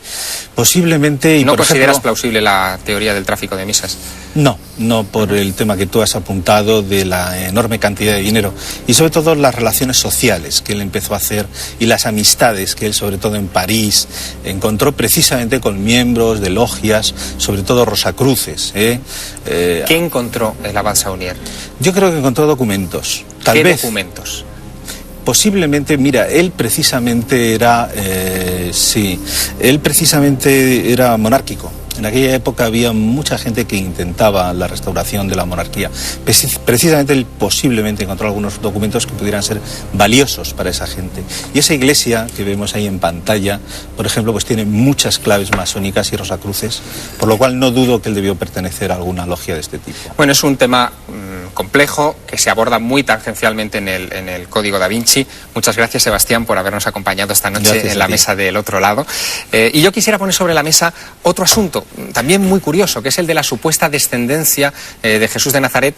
Posiblemente... Y ¿No por consideras ejemplo, plausible la teoría del tráfico de misas? No por el tema que tú has apuntado de la enorme cantidad de dinero y sobre todo las relaciones sociales que él empezó a hacer y las amistades que él, sobre todo en París, encontró precisamente con miembros de logias, sobre todo rosacruces. ¿Qué encontró el abad Saunier? Yo creo que encontró documentos. ¿Qué documentos? Posiblemente, mira, él precisamente era monárquico. En aquella época había mucha gente que intentaba la restauración de la monarquía. Precisamente él posiblemente encontró algunos documentos que pudieran ser valiosos para esa gente. Y esa iglesia que vemos ahí en pantalla, por ejemplo, pues tiene muchas claves masónicas y rosacruces, por lo cual no dudo que él debió pertenecer a alguna logia de este tipo. Bueno, es un tema complejo que se aborda muy tangencialmente en el Código da Vinci. Muchas gracias, Sebastián, por habernos acompañado esta noche en la mesa del otro lado. Y yo quisiera poner sobre la mesa otro asunto también muy curioso, que es el de la supuesta descendencia de Jesús de Nazaret,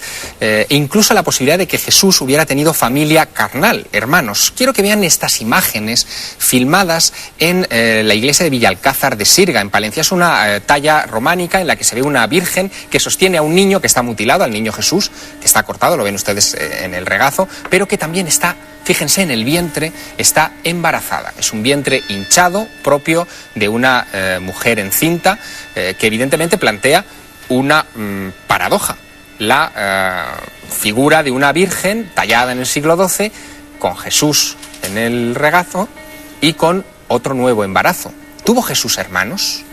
incluso la posibilidad de que Jesús hubiera tenido familia carnal, hermanos. Quiero que vean estas imágenes filmadas en la iglesia de Villalcázar de Sirga, en Palencia. Es una talla románica en la que se ve una virgen que sostiene a un niño que está mutilado, al niño Jesús, que está cortado, lo ven ustedes en el regazo, pero que también está, fíjense, en el vientre, está embarazada. Es un vientre hinchado propio de una mujer encinta, que evidentemente plantea una paradoja. La figura de una virgen tallada en el siglo XII, con Jesús en el regazo y con otro nuevo embarazo. ¿Tuvo Jesús hermanos?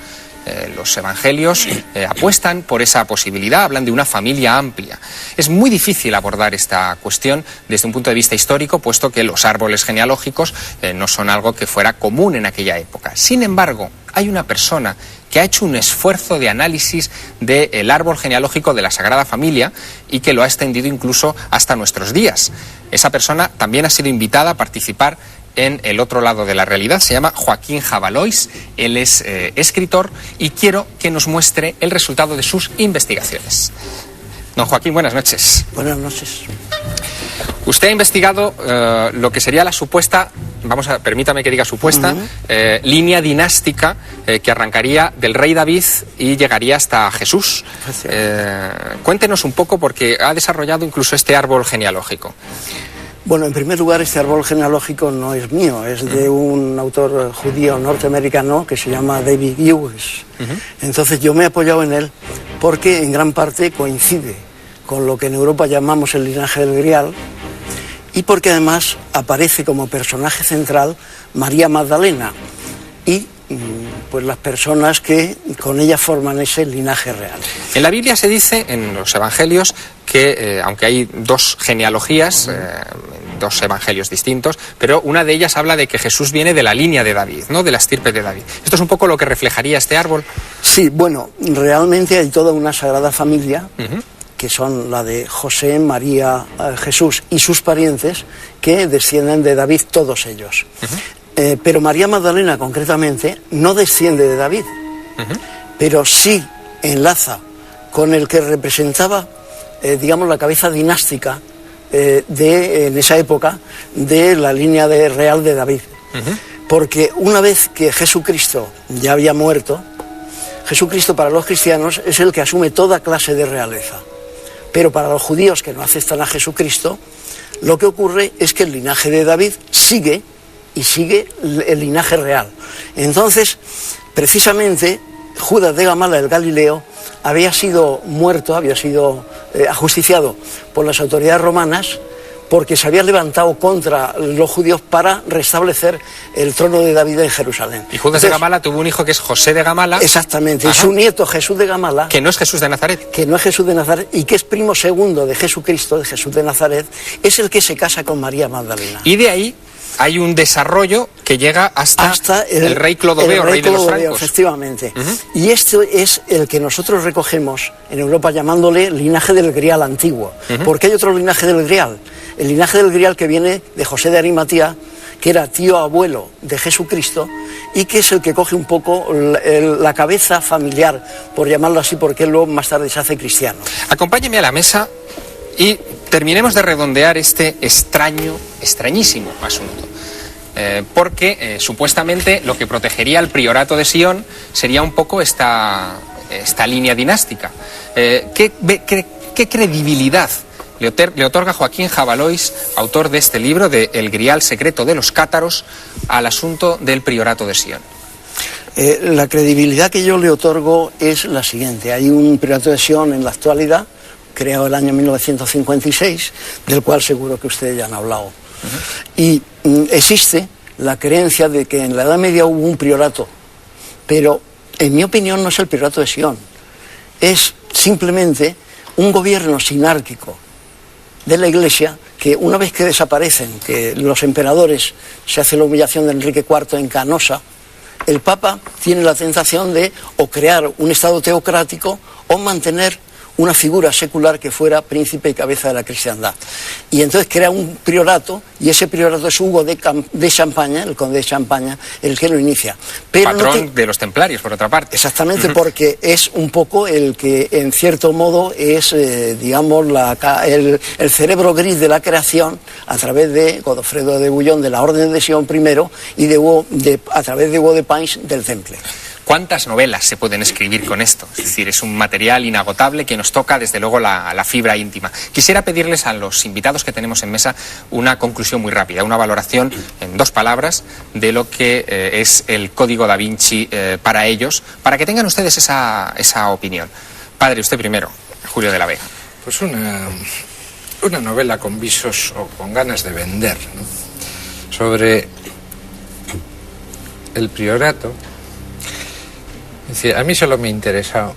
Los evangelios apuestan por esa posibilidad, hablan de una familia amplia. Es muy difícil abordar esta cuestión desde un punto de vista histórico, puesto que los árboles genealógicos no son algo que fuera común en aquella época. Sin embargo, hay una persona que ha hecho un esfuerzo de análisis del árbol genealógico de la Sagrada Familia y que lo ha extendido incluso hasta nuestros días. Esa persona también ha sido invitada a participar en el otro lado de la realidad. Se llama Joaquín Jabalois, él es escritor y quiero que nos muestre el resultado de sus investigaciones. Don Joaquín, buenas noches. Buenas noches. Usted ha investigado lo que sería la supuesta, permítame que diga supuesta, línea dinástica que arrancaría del rey David y llegaría hasta Jesús. Cuéntenos un poco, porque ha desarrollado incluso este árbol genealógico. Bueno, en primer lugar, este árbol genealógico no es mío, es de un autor judío norteamericano que se llama David Hughes. Entonces yo me he apoyado en él porque en gran parte coincide con lo que en Europa llamamos el linaje del Grial y porque además aparece como personaje central María Magdalena y pues las personas que con ella forman ese linaje real. En la Biblia se dice, en los evangelios, que aunque hay 2 genealogías, 2 evangelios distintos, pero una de ellas habla de que Jesús viene de la línea de David, ¿no?, de la estirpe de David. ¿Esto es un poco lo que reflejaría este árbol? Sí, bueno, realmente hay toda una sagrada familia, que son la de José, María, Jesús y sus parientes, que descienden de David todos ellos. Pero María Magdalena concretamente no desciende de David, pero sí enlaza con el que representaba, digamos, la cabeza dinástica en esa época de la línea real de David. Porque una vez que Jesucristo ya había muerto, Jesucristo para los cristianos es el que asume toda clase de realeza. Pero para los judíos que no aceptan a Jesucristo, lo que ocurre es que el linaje de David sigue y sigue el linaje real. Entonces, precisamente, Judas de Gamala, el Galileo, había sido muerto, había sido ajusticiado por las autoridades romanas porque se había levantado contra los judíos para restablecer el trono de David en Jerusalén. Y Judas de Gamala tuvo un hijo que es José de Gamala. Exactamente, y su nieto Jesús de Gamala. Que no es Jesús de Nazaret. Que no es Jesús de Nazaret y que es primo segundo de Jesucristo, de Jesús de Nazaret, es el que se casa con María Magdalena. Y de ahí hay un desarrollo que llega hasta el rey Clodoveo, rey de los francos. Efectivamente. Y esto es el que nosotros recogemos en Europa llamándole linaje del Grial antiguo. Porque hay otro linaje del Grial. El linaje del Grial que viene de José de Arimatea, que era tío abuelo de Jesucristo, y que es el que coge un poco la cabeza familiar, por llamarlo así, porque él luego más tarde se hace cristiano. Acompáñeme a la mesa y terminemos de redondear este extrañísimo asunto. Porque supuestamente lo que protegería al priorato de Sion sería un poco esta línea dinástica. ¿Qué credibilidad le otorga Joaquín Jabalois, autor de este libro, de El Grial secreto de los cátaros, al asunto del priorato de Sion? La credibilidad que yo le otorgo es la siguiente. Hay un priorato de Sion en la actualidad, creado el año 1956, del cual seguro que ustedes ya han hablado. Y existe la creencia de que en la Edad Media hubo un priorato, pero en mi opinión no es el priorato de Sion. Es simplemente un gobierno sinárquico de la Iglesia que, una vez que desaparecen, que los emperadores, se hace la humillación de Enrique IV en Canosa, el Papa tiene la tentación de o crear un estado teocrático o mantener una figura secular que fuera príncipe y cabeza de la cristiandad. Y entonces crea un priorato, y ese priorato es Hugo de Champaña, el conde de Champaña, el que lo inicia. Pero patrón de los templarios, por otra parte. Exactamente, porque es un poco el que, en cierto modo, es, digamos, el cerebro gris de la creación, a través de Godofredo de Bouillon, de la Orden de Sion primero, y a través de Hugo de Pins, del Temple. ¿Cuántas novelas se pueden escribir con esto? Es decir, es un material inagotable que nos toca, desde luego, la fibra íntima. Quisiera pedirles a los invitados que tenemos en mesa una conclusión muy rápida, una valoración en 2 palabras de lo que es el Código da Vinci para ellos, para que tengan ustedes esa opinión. Padre, usted primero, Julio de la Vega. Pues una novela con visos o con ganas de vender, ¿no? Sobre el priorato. Es decir, a mí solo me ha interesado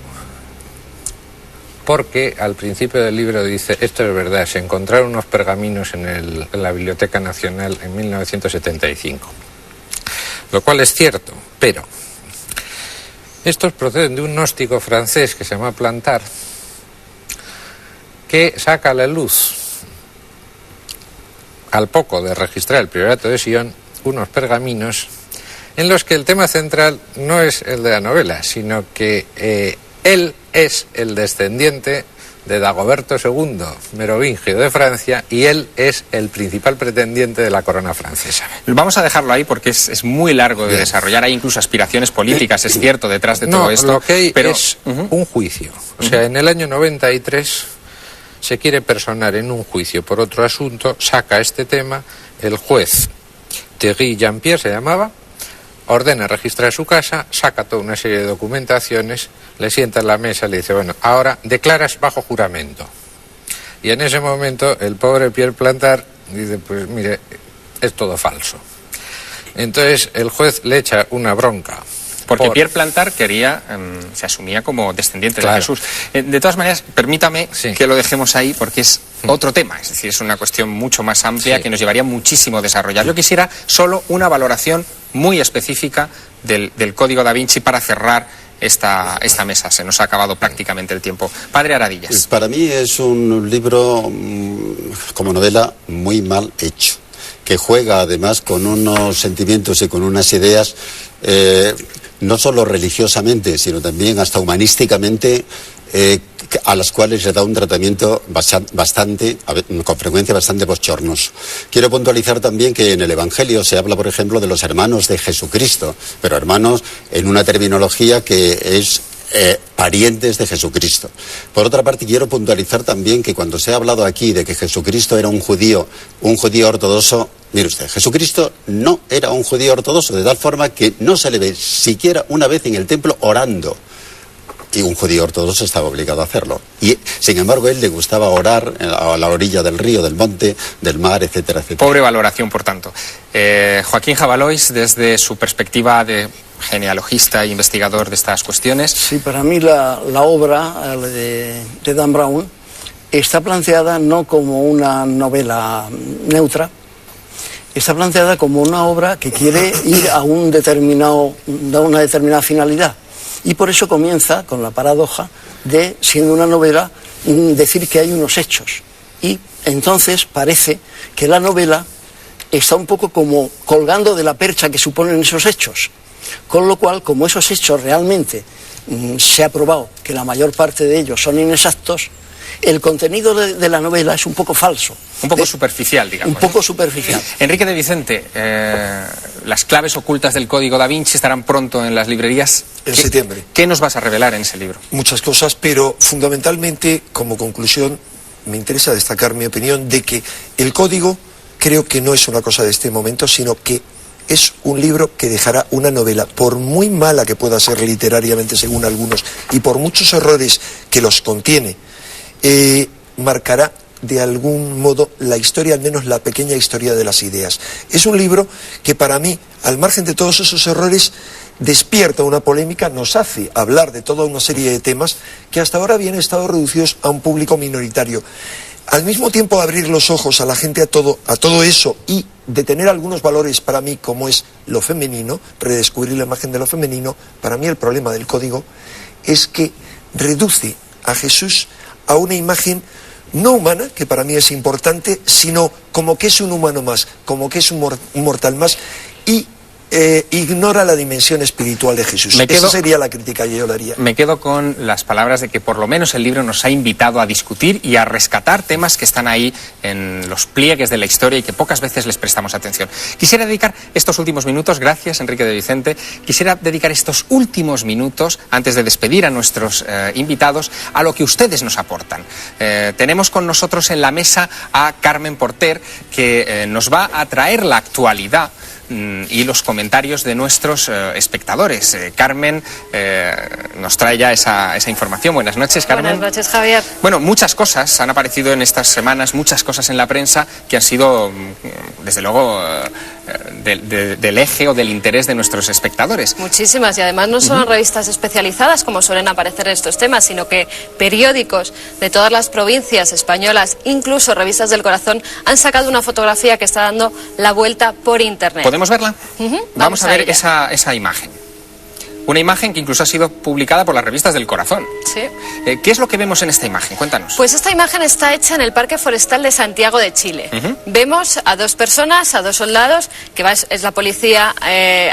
porque al principio del libro dice, esto es verdad, se encontraron unos pergaminos en la Biblioteca Nacional en 1975. Lo cual es cierto, pero estos proceden de un gnóstico francés que se llama Plantard, que saca a la luz, al poco de registrar el priorato de Sion, unos pergaminos en los que el tema central no es el de la novela, sino que él es el descendiente de Dagoberto II, merovingio de Francia, y él es el principal pretendiente de la corona francesa. Vamos a dejarlo ahí porque es muy largo de desarrollar. Hay incluso aspiraciones políticas, es cierto, detrás de todo esto. Lo que hay es un juicio. O sea, en el año 93 se quiere personar en un juicio por otro asunto, saca este tema, el juez Thierry Jean-Pierre se llamaba, ordena registrar su casa, saca toda una serie de documentaciones, le sienta en la mesa y le dice, bueno, ahora declaras bajo juramento. Y en ese momento el pobre Pierre Plantard dice, pues mire, es todo falso. Entonces el juez le echa una bronca. Porque Pierre Plantard se asumía como descendiente de Jesús. De todas maneras, permítame que lo dejemos ahí porque es otro tema. Es decir, es una cuestión mucho más amplia que nos llevaría muchísimo a desarrollar. Yo quisiera solo una valoración muy específica del Código da Vinci para cerrar esta mesa. Se nos ha acabado prácticamente el tiempo. Padre Aradillas. Para mí es un libro, como novela, muy mal hecho, que juega además con unos sentimientos y con unas ideas no solo religiosamente, sino también hasta humanísticamente, a las cuales le da un tratamiento bastante, con frecuencia bastante bochornoso. Quiero puntualizar también que en el Evangelio se habla, por ejemplo, de los hermanos de Jesucristo, pero hermanos en una terminología que es parientes de Jesucristo. Por otra parte, quiero puntualizar también que cuando se ha hablado aquí de que Jesucristo era un judío ortodoxo, mire usted, Jesucristo no era un judío ortodoxo, de tal forma que no se le ve siquiera una vez en el templo orando. Y un judío ortodoxo estaba obligado a hacerlo. Y, sin embargo, a él le gustaba orar a la orilla del río, del monte, del mar, etcétera, etcétera. Pobre valoración, por tanto. Joaquín Jabalois, desde su perspectiva de genealogista e investigador de estas cuestiones. Sí, para mí la obra de Dan Brown está planteada no como una novela neutra, está planteada como una obra que quiere ir a una determinada finalidad. Y por eso comienza con la paradoja de, siendo una novela, decir que hay unos hechos. Y entonces parece que la novela está un poco como colgando de la percha que suponen esos hechos. Con lo cual, como esos hechos realmente se ha probado que la mayor parte de ellos son inexactos, el contenido de la novela es un poco falso. Un poco superficial, digamos. Un poco superficial. Enrique de Vicente, las claves ocultas del Código da Vinci estarán pronto en las librerías. En septiembre. ¿Qué nos vas a revelar en ese libro? Muchas cosas, pero fundamentalmente, como conclusión, me interesa destacar mi opinión de que el código creo que no es una cosa de este momento, sino que es un libro que dejará una novela, por muy mala que pueda ser literariamente según algunos, y por muchos errores que los contiene, marcará de algún modo la historia, al menos la pequeña historia de las ideas. Es un libro que para mí, al margen de todos esos errores, despierta una polémica, nos hace hablar de toda una serie de temas que hasta ahora habían estado reducidos a un público minoritario. Al mismo tiempo, abrir los ojos a la gente a todo eso y de tener algunos valores para mí, como es lo femenino, redescubrir la imagen de lo femenino. Para mí el problema del código es que reduce a Jesús a una imagen no humana, que para mí es importante, sino como que es un humano más, como que es un mortal más, y ignora la dimensión espiritual de Jesús. Esa sería la crítica que yo le haría. Me quedo con las palabras de que por lo menos el libro nos ha invitado a discutir y a rescatar temas que están ahí en los pliegues de la historia y que pocas veces les prestamos atención. Quisiera dedicar estos últimos minutos, gracias Enrique de Vicente, quisiera dedicar estos últimos minutos, antes de despedir a nuestros invitados, a lo que ustedes nos aportan. Tenemos con nosotros en la mesa a Carmen Porter, que nos va a traer la actualidad y los comentarios de nuestros espectadores. Carmen nos trae ya esa información. Buenas noches, Carmen. Buenas noches, Javier. Bueno, muchas cosas han aparecido en estas semanas, muchas cosas en la prensa que han sido, desde luego, del eje o del interés de nuestros espectadores. Muchísimas, y además no son revistas especializadas como suelen aparecer estos temas, sino que periódicos de todas las provincias españolas, incluso revistas del corazón, han sacado una fotografía que está dando la vuelta por internet. ¿Podemos verla? Vamos a ver esa imagen. Una imagen que incluso ha sido publicada por las revistas del corazón. Sí. ¿Qué es lo que vemos en esta imagen? Cuéntanos. Pues esta imagen está hecha en el Parque Forestal de Santiago de Chile. Vemos a dos personas, a dos soldados, que es la policía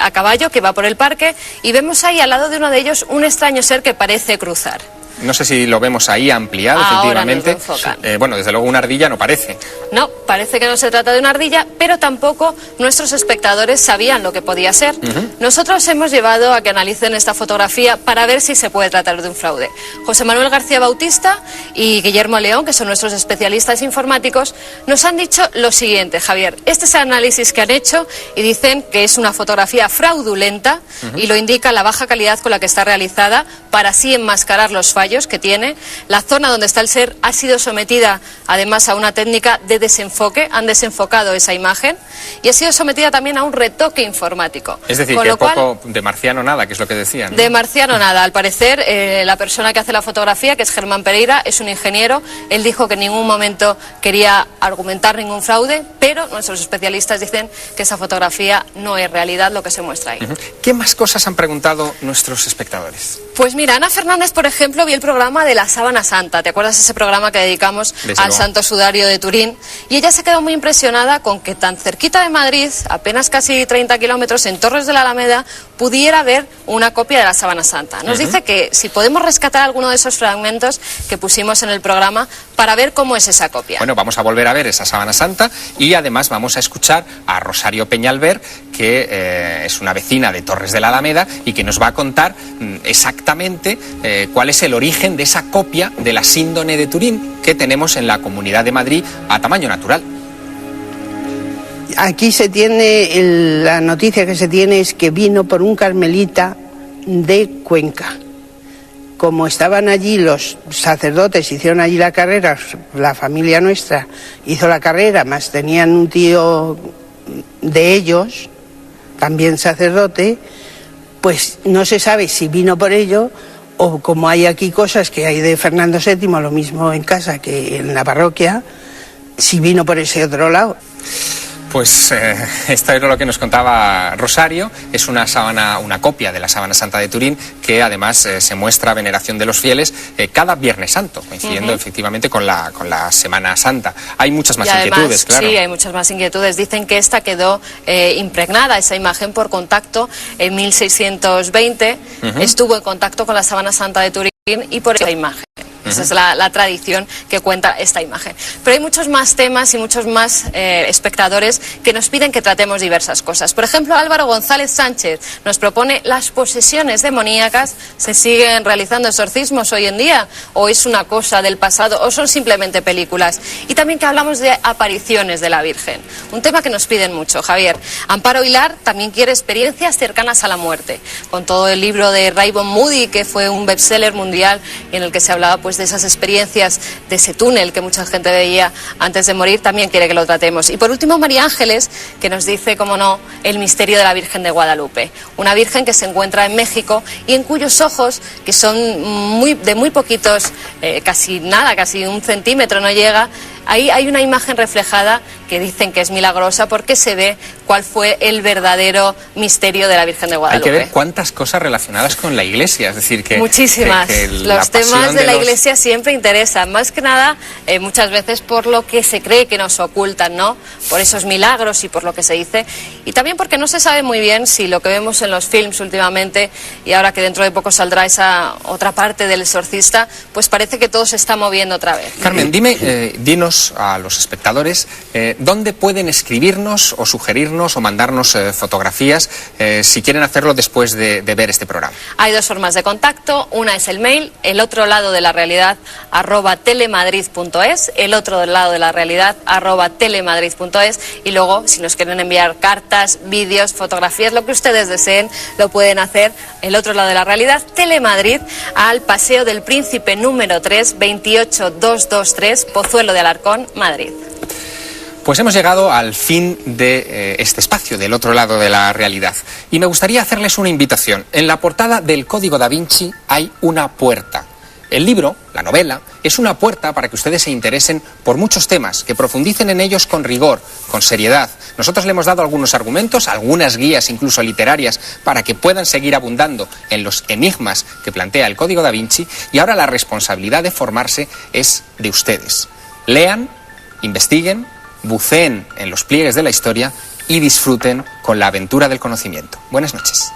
a caballo, que va por el parque, y vemos ahí al lado de uno de ellos un extraño ser que parece cruzar. No sé si lo vemos ahí ampliado, ahora efectivamente. Nos lo enfocan. Bueno, desde luego una ardilla no parece. No, parece que no se trata de una ardilla, pero tampoco nuestros espectadores sabían lo que podía ser. Nosotros hemos llevado a que analicen esta fotografía para ver si se puede tratar de un fraude. José Manuel García Bautista y Guillermo León, que son nuestros especialistas informáticos, nos han dicho lo siguiente, Javier. Este es el análisis que han hecho y dicen que es una fotografía fraudulenta y lo indica la baja calidad con la que está realizada para así enmascarar los fallos que tiene. La zona donde está el ser ha sido sometida además a una técnica de desenfoque, han desenfocado esa imagen y ha sido sometida también a un retoque informático. Es decir, que poco de marciano nada, que es lo que decían, ¿no? De marciano nada. Al parecer, la persona que hace la fotografía, que es Germán Pereira, es un ingeniero. Él dijo que en ningún momento quería argumentar ningún fraude, pero nuestros especialistas dicen que esa fotografía no es realidad lo que se muestra ahí. ¿Qué más cosas han preguntado nuestros espectadores? Pues mira, Ana Fernández, por ejemplo, vio el programa de la Sábana Santa. ¿Te acuerdas ese programa que dedicamos al Santo Sudario de Turín? Y ella se quedó muy impresionada con que tan cerquita de Madrid, apenas casi 30 kilómetros, en Torres de la Alameda, pudiera ver una copia de la Sábana Santa. Nos dice que si podemos rescatar alguno de esos fragmentos que pusimos en el programa para ver cómo es esa copia. Bueno, vamos a volver a ver esa Sábana Santa y además vamos a escuchar a Rosario Peñalver, que es una vecina de Torres de la Alameda y que nos va a contar exactamente cuál es el origen de esa copia de la síndone de Turín que tenemos en la Comunidad de Madrid a tamaño natural. Aquí se tiene, la noticia que se tiene es que vino por un carmelita de Cuenca. Como estaban allí los sacerdotes, hicieron allí la carrera, la familia nuestra hizo la carrera, más tenían un tío de ellos, también sacerdote, pues no se sabe si vino por ello o como hay aquí cosas que hay de Fernando VII, lo mismo en casa que en la parroquia, si vino por ese otro lado. Pues esto era lo que nos contaba Rosario. Es una sábana, una copia de la sábana santa de Turín, que además se muestra a veneración de los fieles cada Viernes Santo, coincidiendo efectivamente con la Semana Santa. Hay muchas más inquietudes, claro. Sí, hay muchas más inquietudes. Dicen que esta quedó impregnada, esa imagen, por contacto en 1620. Estuvo en contacto con la sábana santa de Turín y por esa imagen. Esa es la tradición que cuenta esta imagen. Pero hay muchos más temas y muchos más espectadores que nos piden que tratemos diversas cosas. Por ejemplo, Álvaro González Sánchez nos propone las posesiones demoníacas. ¿Se siguen realizando exorcismos hoy en día? ¿O es una cosa del pasado? ¿O son simplemente películas? Y también que hablamos de apariciones de la Virgen. Un tema que nos piden mucho, Javier. Amparo Hilar también quiere experiencias cercanas a la muerte. Con todo el libro de Raymond Moody, que fue un bestseller mundial en el que se hablaba pues de esas experiencias, de ese túnel que mucha gente veía antes de morir, también quiere que lo tratemos. Y por último, María Ángeles, que nos dice, como no, el misterio de la Virgen de Guadalupe. Una Virgen que se encuentra en México y en cuyos ojos, que son de muy poquitos, casi nada, casi 1 centímetro no llega, ahí hay una imagen reflejada que dicen que es milagrosa porque se ve cuál fue el verdadero misterio de la Virgen de Guadalupe. Hay que ver cuántas cosas relacionadas con la Iglesia, es decir, que... Muchísimas. Los temas de la Iglesia siempre interesan, más que nada, muchas veces por lo que se cree que nos ocultan, ¿no? Por esos milagros y por lo que se dice. Y también porque no se sabe muy bien si lo que vemos en los films últimamente, y ahora que dentro de poco saldrá esa otra parte del exorcista, pues parece que todo se está moviendo otra vez. Carmen, dinos a los espectadores dónde pueden escribirnos o sugerirnos o mandarnos fotografías si quieren hacerlo después de ver este programa. Hay 2 formas de contacto. Una es el mail, el otro lado de la realidad @telemadrid.es, el otro lado de la realidad @telemadrid.es, y luego si nos quieren enviar cartas, vídeos, fotografías, lo que ustedes deseen, lo pueden hacer el otro lado de la realidad, Telemadrid, al Paseo del Príncipe número 3, 28223, Pozuelo de Alarcón, Madrid. Pues hemos llegado al fin de este espacio, del otro lado de la realidad. Y me gustaría hacerles una invitación. En la portada del Código da Vinci hay una puerta. El libro, la novela, es una puerta para que ustedes se interesen por muchos temas, que profundicen en ellos con rigor, con seriedad. Nosotros le hemos dado algunos argumentos, algunas guías incluso literarias, para que puedan seguir abundando en los enigmas que plantea el Código da Vinci, y ahora la responsabilidad de formarse es de ustedes. Lean, investiguen, buceen en los pliegues de la historia y disfruten con la aventura del conocimiento. Buenas noches.